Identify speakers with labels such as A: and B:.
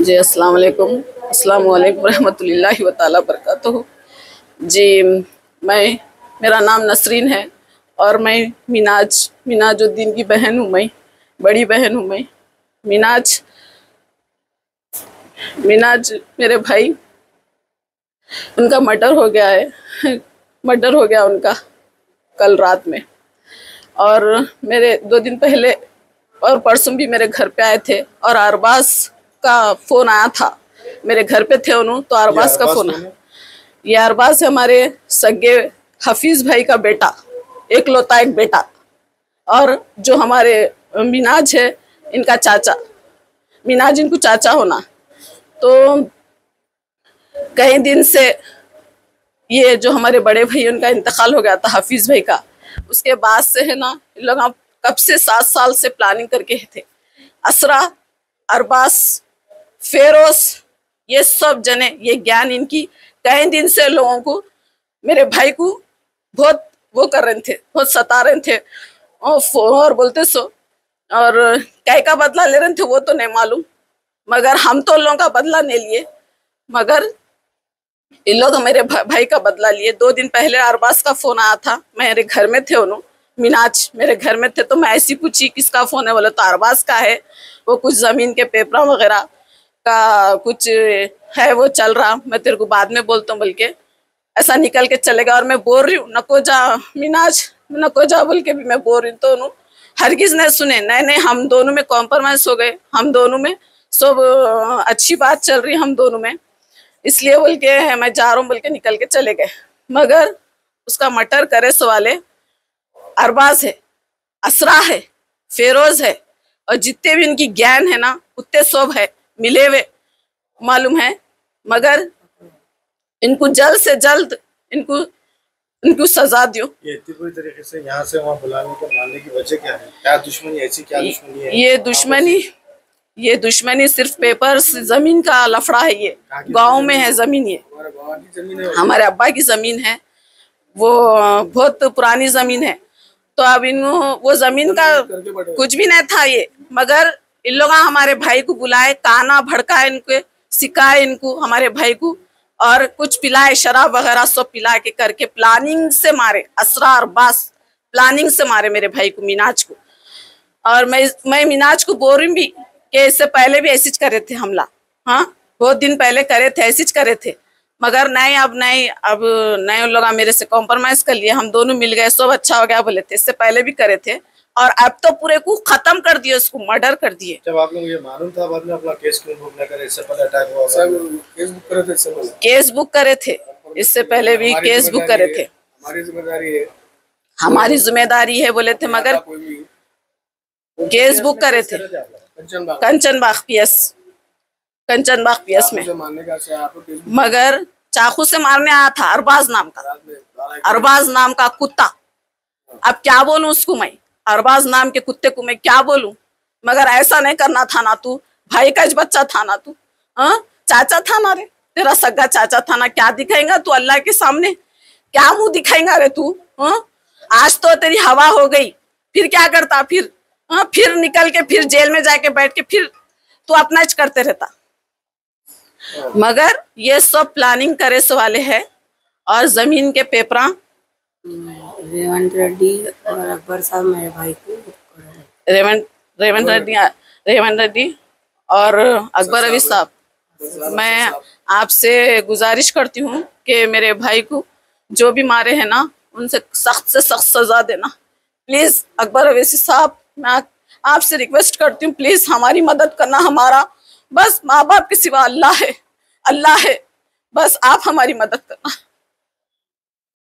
A: जी अस्सलाम वालेकुम रहमतुल्लाहि व तआला बरकातहू। जी मेरा नाम नसरीन है और मैं मिनाजुद्दीन की बहन हूँ। मैं बड़ी बहन हूँ। मैं मिनाज मेरे भाई, उनका मर्डर हो गया है। मर्डर हो गया उनका कल रात में। और मेरे 2 दिन पहले और परसों भी मेरे घर पे आए थे और अरबाज का फोन आया था। मेरे घर पे थे उन्होंने, तो अरबाज का फोन आया। ये अरबाज हमारे सगे हफीज भाई का बेटा, एकलौता एक बेटा, और जो हमारे मिनाज है इनका चाचा। मिनाज इनको चाचा होना। तो कई दिन से ये जो हमारे बड़े भाई उनका इंतकाल हो गया था, हफीज भाई का, उसके बाद से है ना, लोग कब से 7 साल से प्लानिंग करके थे। असरा, अरबाज, फेरोज, ये सब जने, ये ज्ञान इनकी कई दिन से लोगों को, मेरे भाई को बहुत वो कर रहे थे, बहुत सता रहे थे और बोलते सो, और काय का बदला ले रहे थे वो तो नहीं मालूम, मगर हम तो लोगों का बदला नहीं लिए, मगर इन लोग मेरे भाई का बदला लिए। 2 दिन पहले अरबाज का फोन आया था, मेरे घर में थे उन्होंने, मिनाज मेरे घर में थे, तो मैं ऐसी पूछी किसका फोन है, बोले तो अरबाज का है, वो कुछ जमीन के पेपर वगैरह का कुछ है, वो चल रहा, मैं तेरे को बाद में बोलता हूँ बोल के ऐसा निकल के चलेगा। और मैं बोल रही हूँ नको जा मिनाज, नको जा बोल के भी मैं बोल रही हूँ, तो उन्होंने हरगिज नहीं सुने। नहीं, हम दोनों में कॉम्प्रोमाइज हो गए, हम दोनों में सब अच्छी बात चल रही हम दोनों में, इसलिए बोल के मैं जा रहा हूँ बोल के निकल के चले गए। मगर उसका मर्डर करे सवाले अरबाज है, असरा है, फेरोज है, और जितने भी इनकी ज्ञान है ना उतने सब है, मिले हुए मालूम है। मगर इनको जल्द से जल्द इनको सजा दियो।
B: ये इतनी बुरी तरीके से यहाँ से वहाँ बुलाने के मारने की वजह क्या है? क्या दुश्मनी, ऐसी क्या दुश्मनी है?
A: ये दुश्मनी सिर्फ पेपर जमीन का लफड़ा है। ये गांव में है जमीन, ये हमारे अब्बा की जमीन है, वो बहुत पुरानी जमीन है। तो अब इन वो जमीन का कुछ भी नहीं था ये, मगर इन लोग हमारे भाई को बुलाए, काना भड़काए, इनको सिखाए, इनको हमारे भाई को, और कुछ पिलाए, शराब वगैरह सब पिला के करके प्लानिंग से मारे। असरा अरबाज प्लानिंग से मारे मेरे भाई को, मिनाज को। और मैं मिनाज को बोल रही भी कि इससे पहले भी ऐसी करे थे हमला, हाँ बहुत दिन पहले करे थे, ऐसी करे थे, मगर नहीं अब नहीं उन लोग मेरे से कॉम्प्रोमाइज कर लिए, हम दोनों मिल गए, सब अच्छा हो गया बोले थे। इससे पहले भी करे थे और अब तो पूरे को खत्म कर दिए, उसको मर्डर कर दिए।
B: जब आप लोग ये मालूम था, बाद में अपना केस क्यों बुक न करे? इससे पहले अटैक हुआ, केस बुक करे थे? इससे पहले
A: केस बुक करे थे, इससे पहले भी केस बुक करे थे।
B: हमारी जिम्मेदारी है,
A: हमारी जिम्मेदारी है बोले थे, मगर केस बुक करे थे कंचनबाग पीएस में। मगर चाकू से मारने आया था अरबाज नाम का कुत्ता। अब क्या बोलूं उसको मैं, अरबाज नाम के कुत्ते को मैं क्या बोलूं? मगर ऐसा नहीं करना था ना, तू भाई का बच्चा था ना, तू चाचा था ना रे, तेरा सगा चाचा था ना। क्या दिखाएगा तू अल्लाह के सामने, क्या मुंह दिखाएगा रे तू? आज तो तेरी हवा हो गई, फिर क्या करता? फिर निकल के फिर जेल में जाके बैठ के फिर तू अपना करते रहता। मगर ये सब प्लानिंग करे से वाले है। और जमीन के पेपरा
C: रेवंत रेड्डी और अकबर साहब मेरे भाई को,
A: रेवंत रेड्डी और अकबर अवी साहब, मैं आपसे गुजारिश करती हूँ कि मेरे भाई को जो भी मारे हैं ना, उनसे सख्त से सख्त सजा देना प्लीज। अकबर अवैसी साहब, मैं आपसे रिक्वेस्ट करती हूँ, प्लीज हमारी मदद करना। हमारा बस माँ बाप के सिवा अल्लाह है, बस आप हमारी मदद करना।